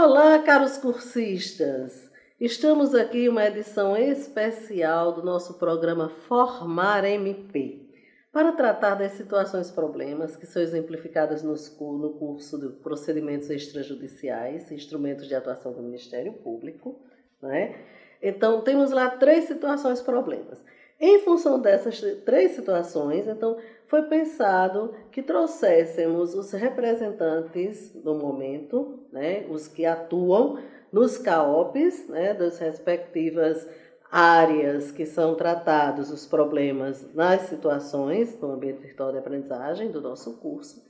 Olá, caros cursistas! Estamos aqui em uma edição especial do nosso programa Formar MP, para tratar das situações e problemas que são exemplificadas no curso de Procedimentos Extrajudiciais, Instrumentos de Atuação do Ministério Público, né? Então, temos lá 3 situações e problemas. Em função dessas 3 situações, então, foi pensado que trouxéssemos os representantes do momento, né, os que atuam nos CAOPs, né, das respectivas áreas que são tratados os problemas nas situações no ambiente virtual de aprendizagem do nosso curso.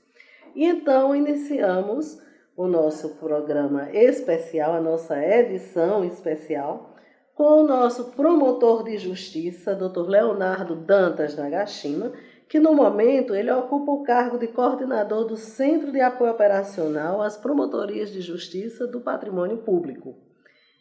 E então iniciamos o nosso programa especial, a nossa edição especial, com o nosso promotor de justiça, Dr. Leonardo Dantas Nagashima, que no momento ele ocupa o cargo de coordenador do Centro de Apoio Operacional às Promotorias de Justiça do Patrimônio Público.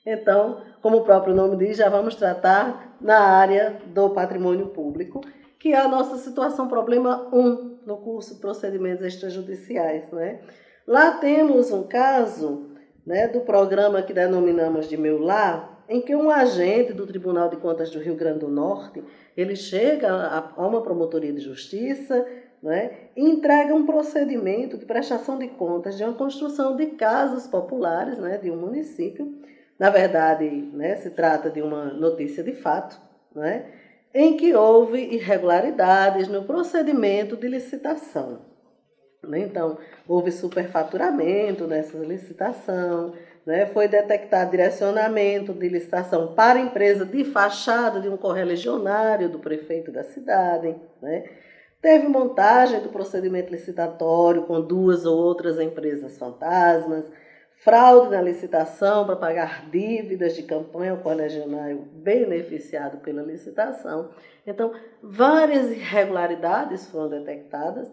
Então, como o próprio nome diz, já vamos tratar na área do patrimônio público, que é a nossa situação problema 1 no curso Procedimentos Extrajudiciais, né? Lá temos um caso, né, do programa que denominamos de Meu Lar, em que um agente do Tribunal de Contas do Rio Grande do Norte, ele chega a uma promotoria de justiça, né, e entrega um procedimento de prestação de contas de uma construção de casas populares, né, de um município. Na verdade, né, se trata de uma notícia de fato, né, em que houve irregularidades no procedimento de licitação. Então, houve superfaturamento nessa licitação, né, foi detectado direcionamento de licitação para a empresa de fachada de um correligionário do prefeito da cidade, né, teve montagem do procedimento licitatório com 2 ou outras empresas fantasmas, fraude na licitação para pagar dívidas de campanha ao correligionário beneficiado pela licitação. Então, várias irregularidades foram detectadas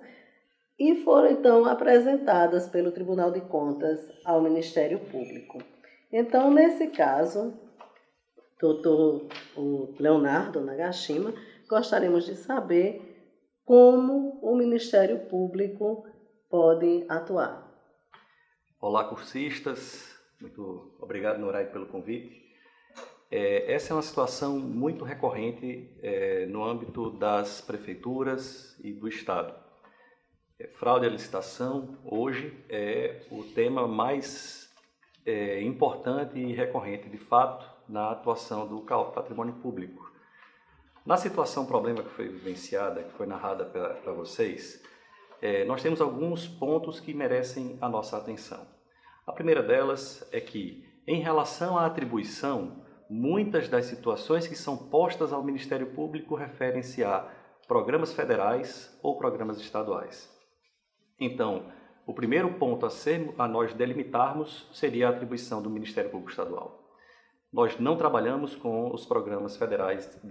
e foram, então, apresentadas pelo Tribunal de Contas ao Ministério Público. Então, nesse caso, doutor Leonardo Nagashima, gostaríamos de saber como o Ministério Público pode atuar. Olá, cursistas. Muito obrigado, Norai, pelo convite. Essa é uma situação muito recorrente no âmbito das prefeituras e do Estado. Fraude à licitação, hoje, é o tema mais importante e recorrente, de fato, na atuação do CAOP Patrimônio Público. Na situação problema que foi vivenciada, que foi narrada para vocês, nós temos alguns pontos que merecem a nossa atenção. A primeira delas é que, em relação à atribuição, muitas das situações que são postas ao Ministério Público referem-se a programas federais ou programas estaduais. Então, o primeiro ponto a nós delimitarmos seria a atribuição do Ministério Público Estadual. Nós não trabalhamos com os programas federais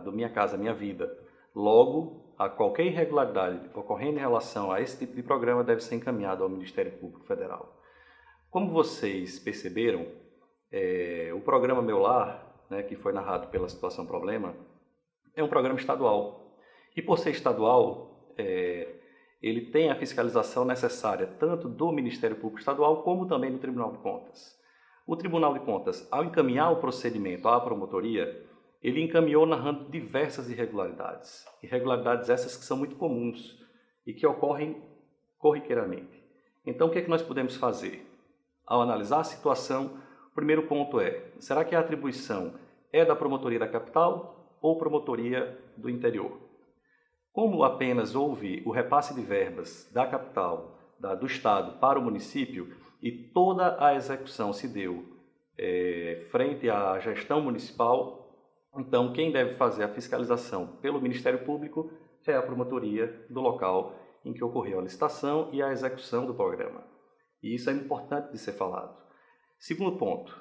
do Minha Casa Minha Vida. Logo, a qualquer irregularidade ocorrendo em relação a esse tipo de programa deve ser encaminhado ao Ministério Público Federal. Como vocês perceberam, o programa Meu Lar, né, que foi narrado pela Situação Problema, é um programa estadual. E por ser estadual, ele tem a fiscalização necessária tanto do Ministério Público Estadual como também do Tribunal de Contas. O Tribunal de Contas, ao encaminhar o procedimento à promotoria, ele encaminhou narrando diversas irregularidades. Irregularidades essas que são muito comuns e que ocorrem corriqueiramente. Então, o que é que nós podemos fazer? Ao analisar a situação, o primeiro ponto será que a atribuição é da promotoria da capital ou promotoria do interior? Como apenas houve o repasse de verbas da capital, do Estado para o município e toda a execução se deu frente à gestão municipal, então quem deve fazer a fiscalização pelo Ministério Público é a promotoria do local em que ocorreu a licitação e a execução do programa. E isso é importante de ser falado. Segundo ponto,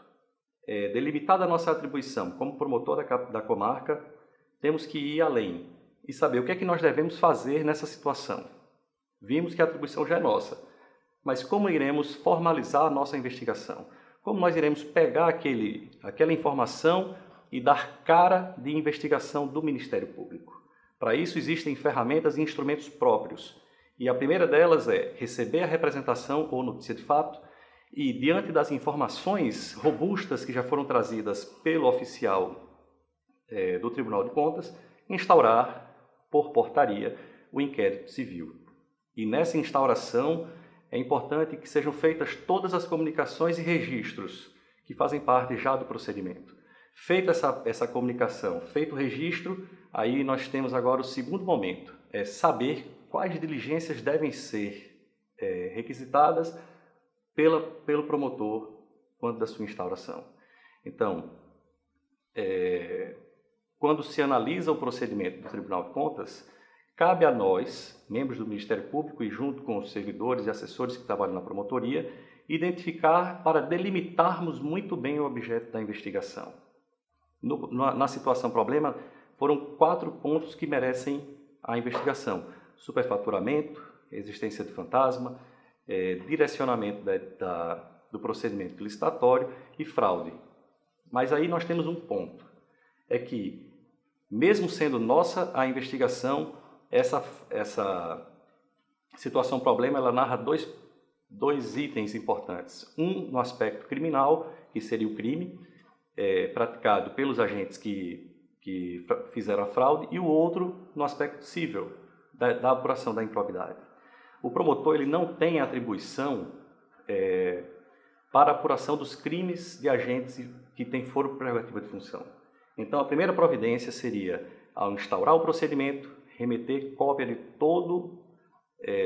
delimitada a nossa atribuição como promotor da comarca, temos que ir além e saber o que é que nós devemos fazer nessa situação. Vimos que a atribuição já é nossa, mas como iremos formalizar a nossa investigação? Como nós iremos pegar aquela informação e dar cara de investigação do Ministério Público? Para isso existem ferramentas e instrumentos próprios. E a primeira delas é receber a representação ou notícia de fato e, diante das informações robustas que já foram trazidas pelo oficial do Tribunal de Contas, instaurar, por portaria, o inquérito civil. E nessa instauração é importante que sejam feitas todas as comunicações e registros que fazem parte já do procedimento. Feita essa comunicação, feito o registro, aí nós temos agora o segundo momento, é saber quais diligências devem ser requisitadas pelo promotor quando da sua instauração. Então, quando se analisa o procedimento do Tribunal de Contas, cabe a nós, membros do Ministério Público e junto com os servidores e assessores que trabalham na promotoria, identificar para delimitarmos muito bem o objeto da investigação. Na situação problema, foram 4 pontos que merecem a investigação: superfaturamento, existência de fantasma, direcionamento do procedimento licitatório e fraude. Mas aí nós temos um ponto, é que, mesmo sendo nossa a investigação, essa situação problema, ela narra dois itens importantes. Um no aspecto criminal, que seria o crime praticado pelos agentes que fizeram a fraude, e o outro no aspecto civil, da apuração da improbidade. O promotor ele não tem atribuição para a apuração dos crimes de agentes que têm foro prerrogativa de função. Então, a primeira providência seria, ao instaurar o procedimento, remeter cópia de todo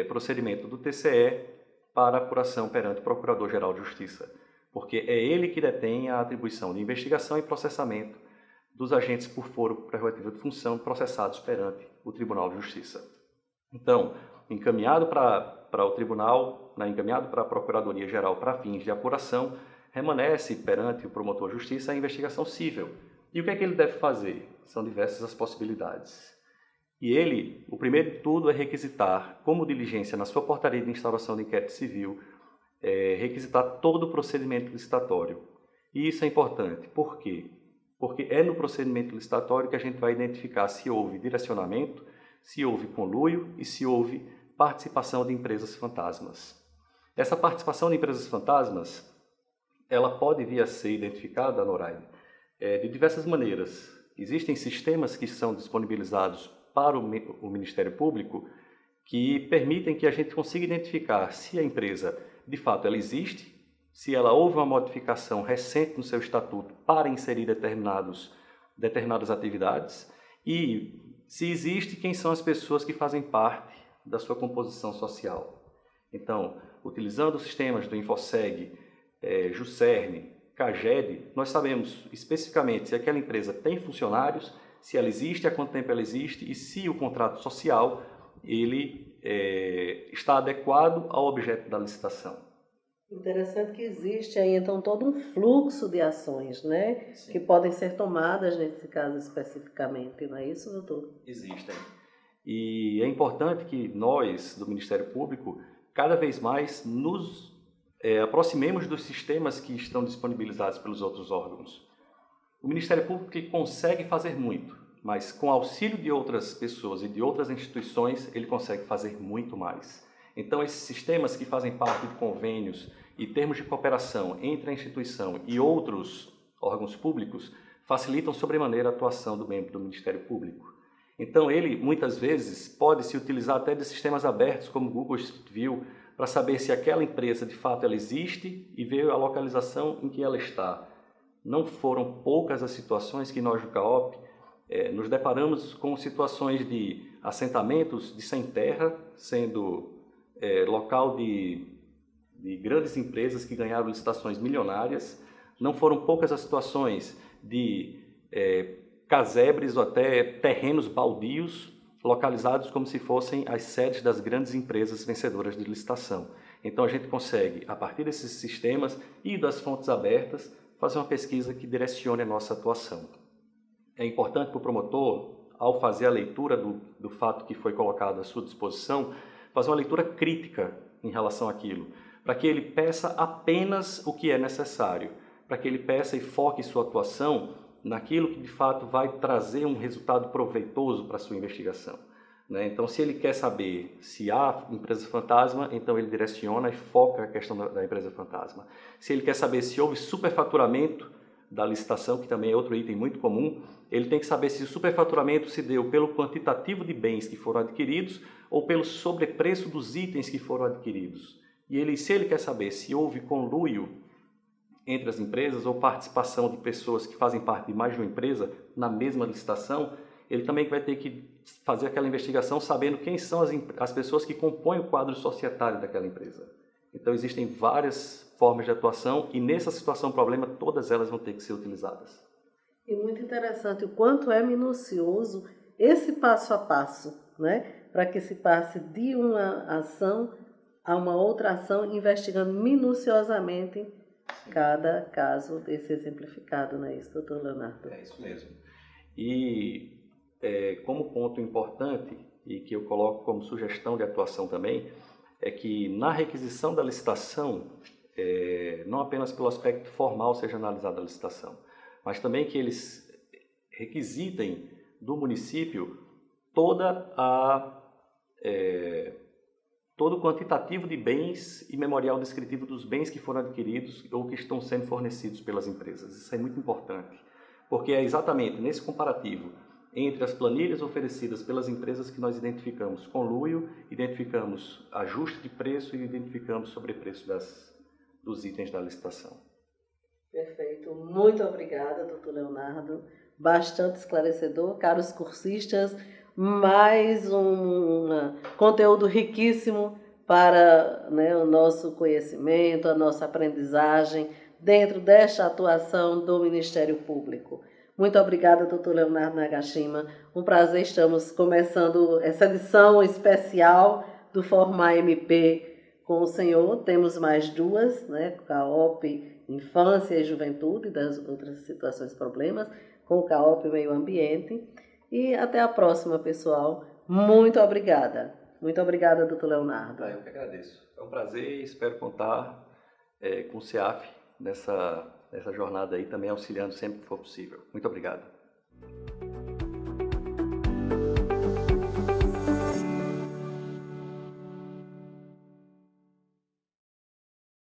procedimento do TCE para apuração perante o Procurador-Geral de Justiça, porque é ele que detém a atribuição de investigação e processamento dos agentes por foro prerrogativo de função processados perante o Tribunal de Justiça. Então, encaminhado para o Tribunal, encaminhado para a Procuradoria-Geral para fins de apuração, remanesce perante o Promotor de Justiça a investigação cível. E o que é que ele deve fazer? São diversas as possibilidades. E ele, o primeiro de tudo, é requisitar, como diligência na sua portaria de instauração de inquérito civil, requisitar todo o procedimento licitatório. E isso é importante. Por quê? Porque é no procedimento licitatório que a gente vai identificar se houve direcionamento, se houve conluio e se houve participação de empresas fantasmas. Essa participação de empresas fantasmas, ela pode vir a ser identificada, Noraine, de diversas maneiras. Existem sistemas que são disponibilizados para o Ministério Público que permitem que a gente consiga identificar se a empresa, de fato, ela existe, se ela houve uma modificação recente no seu estatuto para inserir determinadas atividades e, se existe, quem são as pessoas que fazem parte da sua composição social. Então, utilizando os sistemas do Infoseg, Juscerne, CAGED, nós sabemos especificamente se aquela empresa tem funcionários, se ela existe, há quanto tempo ela existe e se o contrato social ele está adequado ao objeto da licitação. Interessante que existe aí então todo um fluxo de ações, né? Sim. Que podem ser tomadas nesse caso especificamente, não é isso, doutor? Existem. E é importante que nós, do Ministério Público, cada vez mais nos aproximemos dos sistemas que estão disponibilizados pelos outros órgãos. O Ministério Público ele consegue fazer muito, mas com auxílio de outras pessoas e de outras instituições, ele consegue fazer muito mais. Então, esses sistemas que fazem parte de convênios e termos de cooperação entre a instituição e outros órgãos públicos facilitam sobremaneira a atuação do membro do Ministério Público. Então, ele, muitas vezes, pode se utilizar até de sistemas abertos, como o Google Street View, para saber se aquela empresa, de fato, ela existe e ver a localização em que ela está. Não foram poucas as situações que nós, do CAOP, nos deparamos com situações de assentamentos de sem terra, sendo local de grandes empresas que ganharam licitações milionárias. Não foram poucas as situações de casebres ou até terrenos baldios localizados como se fossem as sedes das grandes empresas vencedoras de licitação. Então a gente consegue, a partir desses sistemas e das fontes abertas, fazer uma pesquisa que direcione a nossa atuação. É importante para o promotor, ao fazer a leitura do fato que foi colocado à sua disposição, fazer uma leitura crítica em relação àquilo, para que ele peça apenas o que é necessário, para que ele peça e foque sua atuação naquilo que de fato vai trazer um resultado proveitoso para a sua investigação. né? Então, se ele quer saber se há empresa fantasma, então ele direciona e foca a questão da empresa fantasma. Se ele quer saber se houve superfaturamento da licitação, que também é outro item muito comum, ele tem que saber se o superfaturamento se deu pelo quantitativo de bens que foram adquiridos ou pelo sobrepreço dos itens que foram adquiridos. E se ele quer saber se houve conluio entre as empresas ou participação de pessoas que fazem parte de mais de uma empresa na mesma licitação, ele também vai ter que fazer aquela investigação sabendo quem são as pessoas que compõem o quadro societário daquela empresa. Então existem várias formas de atuação e nessa situação problema todas elas vão ter que ser utilizadas. E muito interessante o quanto é minucioso esse passo a passo, né? Para que se passe de uma ação a uma outra ação, investigando minuciosamente cada caso desse exemplificado, não é isso, doutor Leonardo? É isso mesmo. E como ponto importante, e que eu coloco como sugestão de atuação também, é que na requisição da licitação, não apenas pelo aspecto formal seja analisada a licitação, mas também que eles requisitem do município todo o quantitativo de bens e memorial descritivo dos bens que foram adquiridos ou que estão sendo fornecidos pelas empresas. Isso é muito importante, porque é exatamente nesse comparativo entre as planilhas oferecidas pelas empresas que nós identificamos conluio, identificamos ajuste de preço e identificamos sobrepreço dos itens da licitação. Perfeito. Muito obrigada, doutor Leonardo. Bastante esclarecedor. Caros cursistas, mais um conteúdo riquíssimo para, né, o nosso conhecimento, a nossa aprendizagem dentro desta atuação do Ministério Público. Muito obrigada, doutor Leonardo Nagashima. Um prazer, estamos começando essa edição especial do Formar MP com o senhor. Temos mais duas, né, CAOP Infância e Juventude, das outras situações e problemas, com o CAOP Meio Ambiente. E até a próxima, pessoal. Muito obrigada. Muito obrigada, doutor Leonardo. Eu que agradeço. É um prazer e espero contar com o CEAF nessa jornada aí, também auxiliando sempre que for possível. Muito obrigado.